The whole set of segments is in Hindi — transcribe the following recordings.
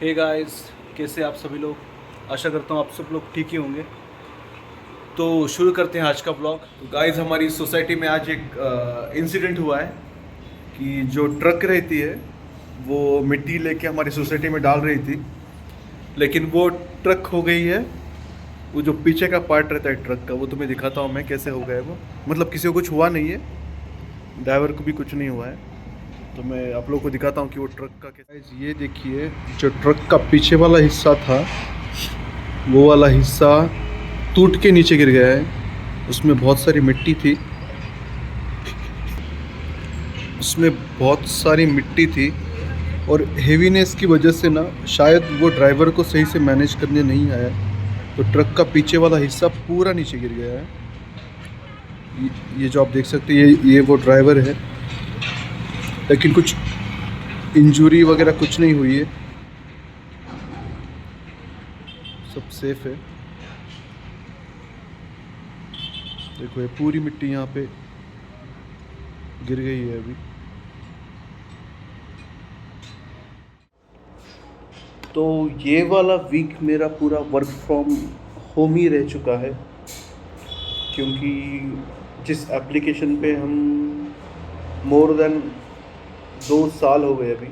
हे गाइस, कैसे आप सभी लोग। आशा करता हूँ आप सब लोग ठीक ही होंगे। तो शुरू करते हैं आज का ब्लॉग। तो गाइस, हमारी सोसाइटी में आज एक इंसिडेंट हुआ है कि जो ट्रक रहती है वो मिट्टी लेके हमारी सोसाइटी में डाल रही थी, लेकिन वो ट्रक हो गई है। वो जो पीछे का पार्ट रहता है ट्रक का, वो तुम्हें दिखाता हूँ मैं कैसे हो गया है वो। मतलब किसी को कुछ हुआ नहीं है, ड्राइवर को भी कुछ नहीं हुआ है। तो मैं आप लोगों को दिखाता हूँ कि वो ट्रक का कैसे। Guys, ये देखिए, जो ट्रक का पीछे वाला हिस्सा था वो वाला हिस्सा टूट के नीचे गिर गया है। उसमें बहुत सारी मिट्टी थी, उसमें बहुत सारी मिट्टी थी और हेवीनेस की वजह से ना शायद वो ड्राइवर को सही से मैनेज करने नहीं आया, तो ट्रक का पीछे वाला हिस्सा पूरा नीचे गिर गया है। ये जो आप देख सकते हैं, ये वो ड्राइवर है, लेकिन कुछ इंजरी वगैरह कुछ नहीं हुई है, सब सेफ है। देखो ये पूरी मिट्टी यहाँ पे गिर गई है अभी। तो ये वाला वीक मेरा पूरा वर्क फ्रॉम होम ही रह चुका है, क्योंकि जिस एप्लीकेशन पे हम मोर देन 2 साल हो गए अभी,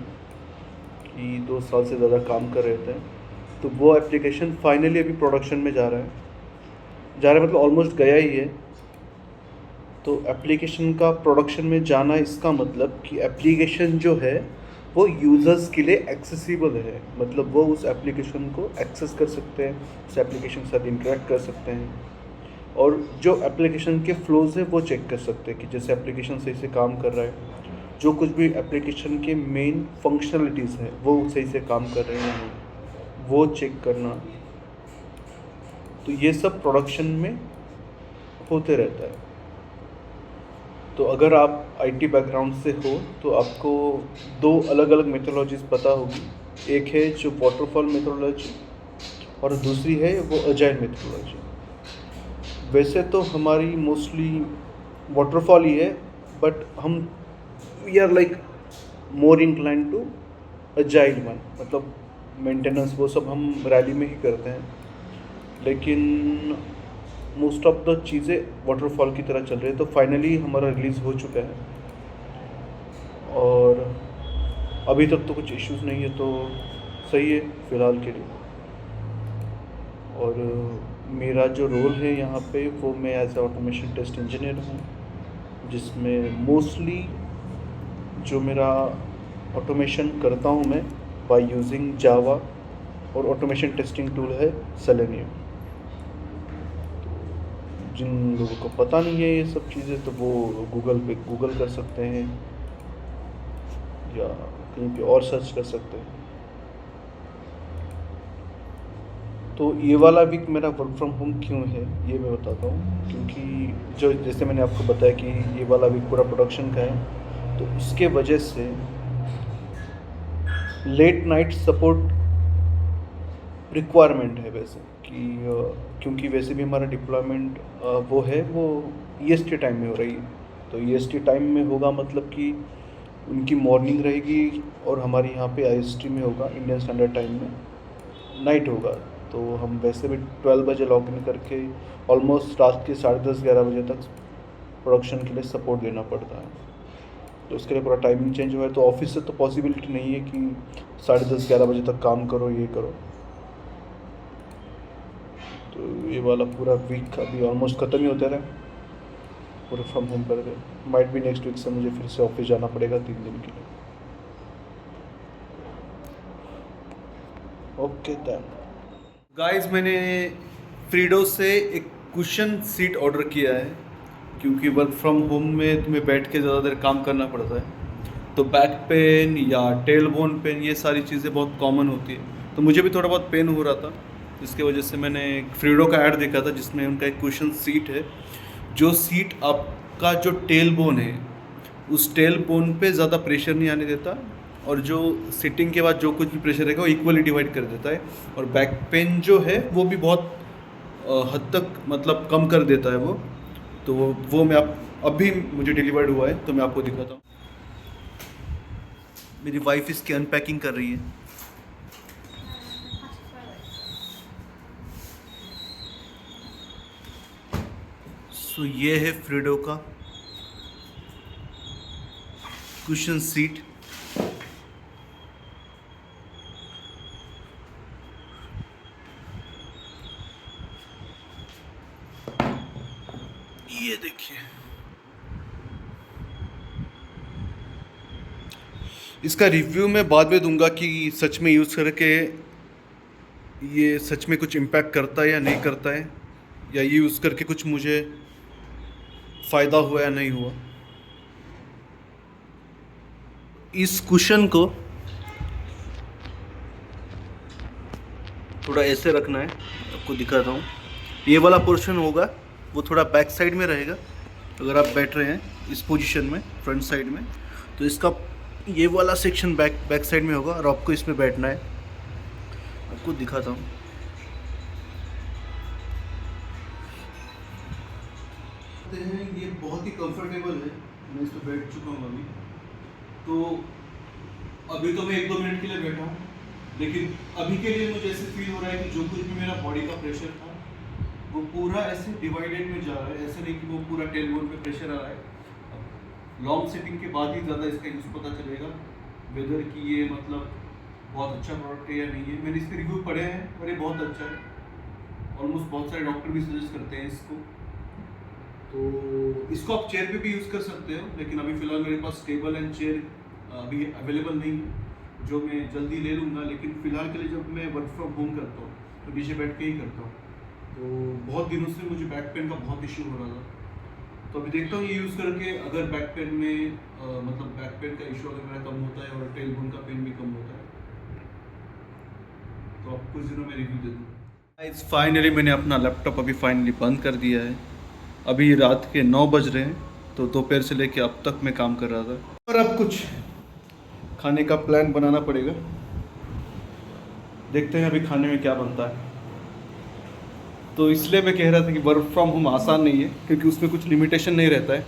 कि 2 साल से ज़्यादा काम कर रहे थे, तो वो एप्लीकेशन फाइनली अभी प्रोडक्शन में जा रहा है मतलब ऑलमोस्ट गया ही है। तो एप्लीकेशन का प्रोडक्शन में जाना, इसका मतलब कि एप्लीकेशन जो है वो यूज़र्स के लिए एक्सेसिबल है, मतलब वो उस एप्लीकेशन को एक्सेस कर सकते हैं, उस एप्लीकेशन के साथ इंटरेक्ट कर सकते हैं और जो एप्लीकेशन के फ्लोज है वो चेक कर सकते हैं कि जैसे एप्लीकेशन सही से काम कर रहा है, जो कुछ भी एप्लीकेशन के मेन फंक्शनलिटीज़ हैं वो सही से काम कर रहे हैं या नहीं, वो चेक करना। तो ये सब प्रोडक्शन में होते रहता है। तो अगर आप आईटी बैकग्राउंड से हो तो आपको दो अलग अलग मेथोडोलॉजीज़ पता होगी। एक है जो वाटरफॉल मेथोडोलॉजी और दूसरी है वो अजाइल मेथोडोलॉजी। वैसे तो हमारी मोस्टली वाटरफॉल ही है, बट हम we are like more incline to agile one, मतलब मेंटेनेंस वो सब हम रैली में ही करते हैं, लेकिन मोस्ट ऑफ द चीज़ें वाटरफॉल की तरह चल रही है। तो फाइनली हमारा रिलीज़ हो चुका है और अभी तक तो कुछ इश्यूज़ नहीं है, तो सही है फ़िलहाल के लिए। और मेरा जो रोल है यहाँ पे वो मैं as a automation test engineer हूँ, जिसमें मोस्टली जो मेरा ऑटोमेशन करता हूँ मैं बाय यूजिंग जावा, और ऑटोमेशन टेस्टिंग टूल है सेलेनियम। जिन लोगों को पता नहीं है ये सब चीज़ें तो वो गूगल पे गूगल कर सकते हैं या कहीं पे और सर्च कर सकते हैं। तो ये वाला वीक मेरा वर्क फ्रॉम होम क्यों है ये मैं बताता हूँ, क्योंकि जो जैसे मैंने आपको बताया कि ये वाला वीक पूरा प्रोडक्शन का है, तो इसके वजह से लेट नाइट सपोर्ट रिक्वायरमेंट है वैसे कि क्योंकि वैसे भी हमारा डिप्लॉयमेंट वो ईएसटी टाइम में हो रही है। तो ईएसटी टाइम में होगा मतलब कि उनकी मॉर्निंग रहेगी और हमारी यहाँ पे आईएसटी में होगा, इंडियन स्टैंडर्ड टाइम में नाइट होगा। तो हम वैसे भी 12 बजे लॉग इन करके ऑलमोस्ट रात के 10:30-11 बजे तक प्रोडक्शन के लिए सपोर्ट देना पड़ता है। तो उसके लिए पूरा टाइमिंग चेंज हुआ है, तो ऑफिस से तो पॉसिबिलिटी नहीं है कि 10:30-11 बजे तक काम करो ये करो। तो ये वाला पूरा वीक अभी ऑलमोस्ट ख़त्म ही होता रहा, पूरे फ्रॉम होम कर गए। माइट भी नेक्स्ट वीक से मुझे फिर से ऑफिस जाना पड़ेगा 3 दिन के लिए। ओके देन गाइस, मैंने फ्रीडो से एक कुशन सीट ऑर्डर किया है, क्योंकि वर्क फ्रॉम होम में तुम्हें बैठ के ज़्यादा देर काम करना पड़ता है, तो बैक पेन या टेल बोन पेन ये सारी चीज़ें बहुत कॉमन होती है। तो मुझे भी थोड़ा बहुत पेन हो रहा था, इसके वजह से मैंने एक फ्रीडो का ऐड देखा था जिसमें उनका एक कुशन सीट है, जो सीट आपका जो टेल बोन है उस टेल बोन पे ज़्यादा प्रेशर नहीं आने देता, और जो सिटिंग के बाद जो कुछ भी प्रेशर रहेगा वो इक्वली डिवाइड कर देता है, और बैक पेन जो है वो भी बहुत हद तक मतलब कम कर देता है वो। तो वो मैं आप अभी मुझे डिलीवर्ड हुआ है तो मैं आपको दिखाता हूँ। मेरी वाइफ इसकी अनपैकिंग कर रही है। सो ये है फ्रीडो का कुशन सीट। ये देखिए, इसका रिव्यू मैं बाद में दूंगा कि सच में यूज़ करके ये सच में कुछ इम्पैक्ट करता है या नहीं करता है, या ये यूज़ करके कुछ मुझे फ़ायदा हुआ या नहीं हुआ। इस कुशन को थोड़ा ऐसे रखना है, आपको दिखाता हूँ। ये वाला पोर्शन होगा वो थोड़ा बैक साइड में रहेगा। अगर आप बैठ रहे हैं इस पोजीशन में फ्रंट साइड में, तो इसका ये वाला सेक्शन बैक साइड में होगा और आपको इसमें बैठना है। आपको दिखाता हूँ। ये बहुत ही कंफर्टेबल है, मैं इस पर बैठ चुका हूँ अभी। तो अभी तो मैं 1-2 मिनट के लिए बैठा हूँ, लेकिन अभी के लिए मुझे ऐसे फील हो रहा है कि जो कुछ भी मेरा बॉडी का प्रेशर था वो पूरा ऐसे डिवाइडेड में जा रहा है। ऐसे नहीं कि वो पूरा टेलबोन पे प्रेशर आ रहा है। लॉन्ग सेटिंग के बाद ही ज़्यादा इसका यूज़ पता चलेगा वेदर कि ये मतलब बहुत अच्छा प्रोडक्ट है या नहीं है। मैंने इसके रिव्यू पढ़े हैं और ये बहुत अच्छा है। ऑलमोस्ट बहुत सारे डॉक्टर भी सजेस्ट करते हैं इसको। तो इसको आप चेयर पे भी यूज़ कर सकते हो, लेकिन अभी फ़िलहाल मेरे पास टेबल एंड चेयर अभी अवेलेबल नहीं है, जो मैं जल्दी ले लूँगा। लेकिन फ़िलहाल के लिए जब मैं वर्क फ्रॉम होम करता हूँ तो पीछे बैठ के ही करता हूँ। तो बहुत दिनों से मुझे बैक पेन का बहुत इश्यू हो रहा था। तो अभी देखता हूँ ये यूज़ करके अगर बैक पेन में मतलब बैक पेन का इशू अगर मेरा कम होता है और टेल बोन का पेन भी कम होता है तो आपको कुछ दिनों में रिव्यू दे दूँगा। फाइनली मैंने अपना लैपटॉप अभी फाइनली बंद कर दिया है। अभी रात के 9 बज रहे हैं, तो दोपहर से लेके अब तक मैं काम कर रहा था और अब कुछ खाने का प्लान बनाना पड़ेगा। देखते हैं अभी खाने में क्या बनता है। तो इसलिए मैं कह रहा था कि वर्क फ्रॉम होम आसान नहीं है, क्योंकि उसमें कुछ लिमिटेशन नहीं रहता है।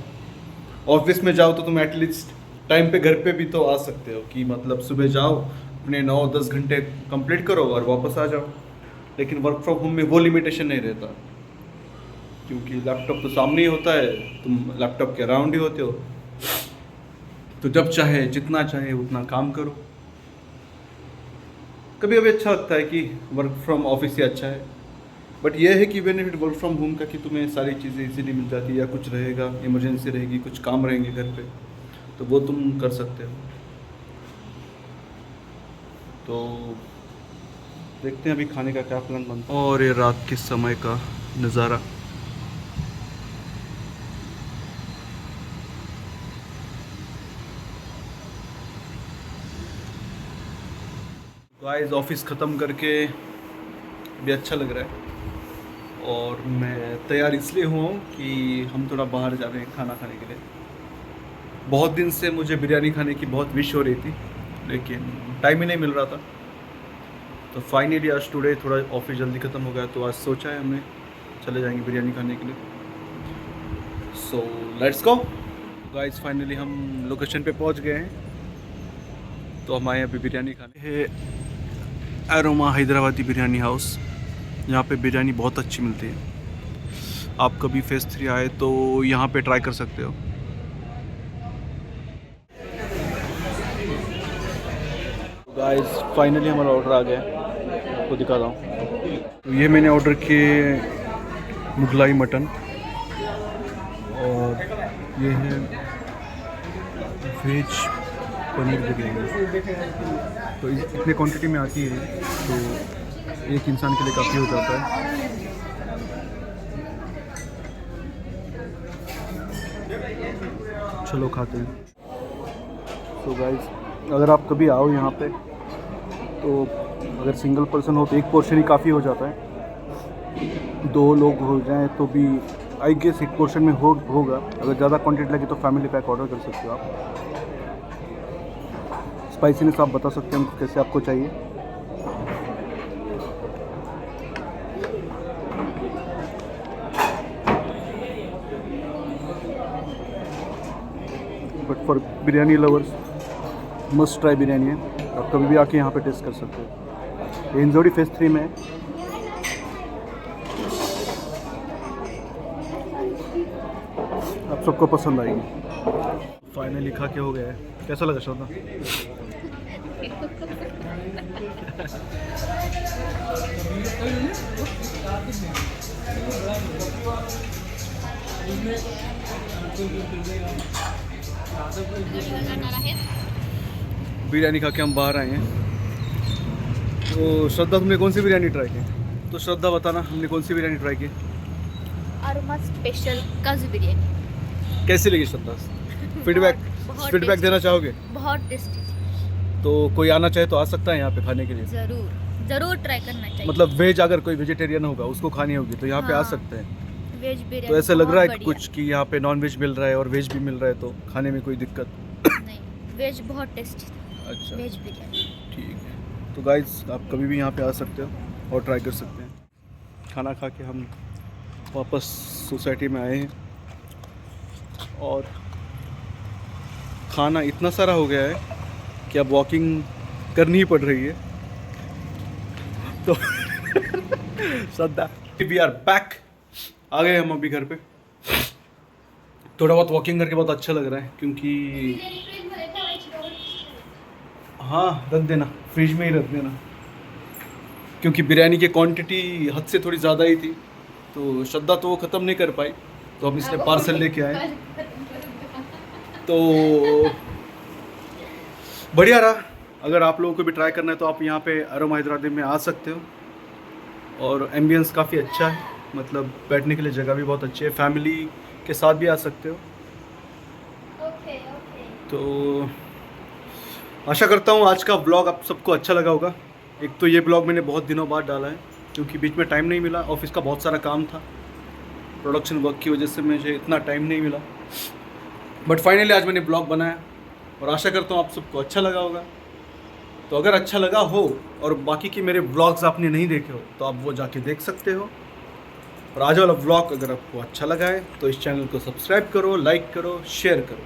ऑफिस में जाओ तो तुम एटलीस्ट टाइम पे घर पे भी तो आ सकते हो, कि मतलब सुबह जाओ अपने 9-10 घंटे कंप्लीट करो और वापस आ जाओ। लेकिन वर्क फ्रॉम होम में वो लिमिटेशन नहीं रहता, क्योंकि लैपटॉप तो सामने ही होता है, तुम लैपटॉप के अराउंड ही होते हो। तो जब चाहे जितना चाहे उतना काम करो। कभी कभी अच्छा लगता है कि वर्क फ्रॉम ऑफिस ही अच्छा है, बट यह है कि बेनिफिट वर्क फ्रॉम होम का कि तुम्हें सारी चीज़ें इजीली मिल जाती है, या कुछ रहेगा इमरजेंसी रहेगी, कुछ काम रहेंगे घर पे, तो वो तुम कर सकते हो। तो देखते हैं अभी खाने का क्या प्लान बनता है। और ये रात के समय का नज़ारा, गाइस ऑफिस ख़त्म करके भी अच्छा लग रहा है। और मैं तैयार इसलिए हुआ हूँ कि हम थोड़ा बाहर जा रहे हैं खाना खाने के लिए। बहुत दिन से मुझे बिरयानी खाने की बहुत विश हो रही थी, लेकिन टाइम ही नहीं मिल रहा था। तो फाइनली आज टुडे थोड़ा ऑफिस जल्दी ख़त्म हो गया, तो आज सोचा है हमने चले जाएंगे बिरयानी खाने के लिए। So let's go guys. Finally हम लोकेशन पे पहुंच गए हैं, तो हम आए अभी बिरयानी खाने। है एरोमा हैदराबादी बिरयानी हाउस। यहाँ पे बिरयानी बहुत अच्छी मिलती है। आप कभी फेज़ 3 आए तो यहाँ पे ट्राई कर सकते हो। गाइस फाइनली हमारा ऑर्डर आ गया, आपको दिखाता हूँ। तो ये मैंने ऑर्डर किए मुगलाई मटन, और ये है वेज पनीर बिरयानी। तो इतने क्वांटिटी में आती है तो एक इंसान के लिए काफ़ी हो जाता है। चलो खाते हैं। तो गाइस अगर आप कभी आओ यहाँ पे, तो अगर सिंगल पर्सन हो तो एक पोर्शन ही काफ़ी हो जाता है। 2 लोग हो जाएं तो भी आई गेस एक पोर्शन में होगा। अगर ज़्यादा क्वांटिटी लगे तो फैमिली पैक ऑर्डर कर सकते हो आप। स्पाइसीनेस आप बता सकते हैं कैसे आपको चाहिए। But for biryani lovers must try biryani है। आप कभी भी आके यहाँ पे टेस्ट कर सकते हो। ये इंजोड़ी फेज़ 3 में है। आप सबको पसंद आएगी। फाइनली खा के हो गया है, कैसा लगा श्रद्धा? बिरयानी खा के हम बाहर आए हैं। तो श्रद्धा, तुमने कौन सी बिरयानी ट्राई की? तो श्रद्धा बताना, हमने कौन सी बिरयानी ट्राई की? अरोमा स्पेशल काजू बिरयानी। कैसी लगी श्रद्धा? फीडबैक फीडबैक देना चाहोगे? बहुत टेस्टी। तो कोई आना चाहे तो आ सकता है यहाँ पे खाने के लिए? जरूर ट्राई करना चाहिए। मतलब वेज, अगर कोई वेजिटेरियन होगा उसको खानी होगी तो यहाँ पे आ सकते हैं। वेज बिरयानी तो ऐसा लग रहा है बहुत कुछ कि यहाँ पे नॉन वेज मिल रहा है और वेज भी मिल रहा है, तो खाने में कोई दिक्कत नहीं, वेज बहुत टेस्टी था। अच्छा, वेज बिरयानी। ठीक है। तो गाइस, आप कभी भी यहाँ पे आ सकते हो और ट्राई कर सकते हैं। खाना खा के हम वापस सोसाइटी में आए हैं और खाना इतना सारा हो गया है कि अब वॉकिंग करनी ही पड़ रही है। तो श्रद्धा, वी आर बैक। आ गए हम अभी घर पे। थोड़ा बहुत वॉकिंग करके बहुत अच्छा लग रहा है, क्योंकि हाँ, रख देना, फ्रिज में ही रख देना, क्योंकि बिरयानी की क्वांटिटी हद से थोड़ी ज़्यादा ही थी। तो श्रद्धा तो वो ख़त्म नहीं कर पाई, तो हम इसलिए पार्सल लेके आए। तो बढ़िया रहा। अगर आप लोगों को भी ट्राई करना है तो आप यहाँ पे अरोमा हैदराबाद में आ सकते हो। और एम्बियंस काफ़ी अच्छा है, मतलब बैठने के लिए जगह भी बहुत अच्छी है। फैमिली के साथ भी आ सकते हो। तो आशा करता हूँ आज का ब्लॉग आप सबको अच्छा लगा होगा। एक तो ये ब्लॉग मैंने बहुत दिनों बाद डाला है, क्योंकि बीच में टाइम नहीं मिला, ऑफिस का बहुत सारा काम था, प्रोडक्शन वर्क की वजह से मुझे इतना टाइम नहीं मिला। बट फाइनली आज मैंने ब्लॉग बनाया और आशा करता हूँ आप सबको अच्छा लगा होगा। तो अगर अच्छा लगा हो और बाकी के मेरे ब्लॉग्स आपने नहीं देखे हो तो आप वो जाके देख सकते हो। और आज वाला ब्लॉग अगर आपको अच्छा लगा है तो इस चैनल को सब्सक्राइब करो, लाइक करो, शेयर करो।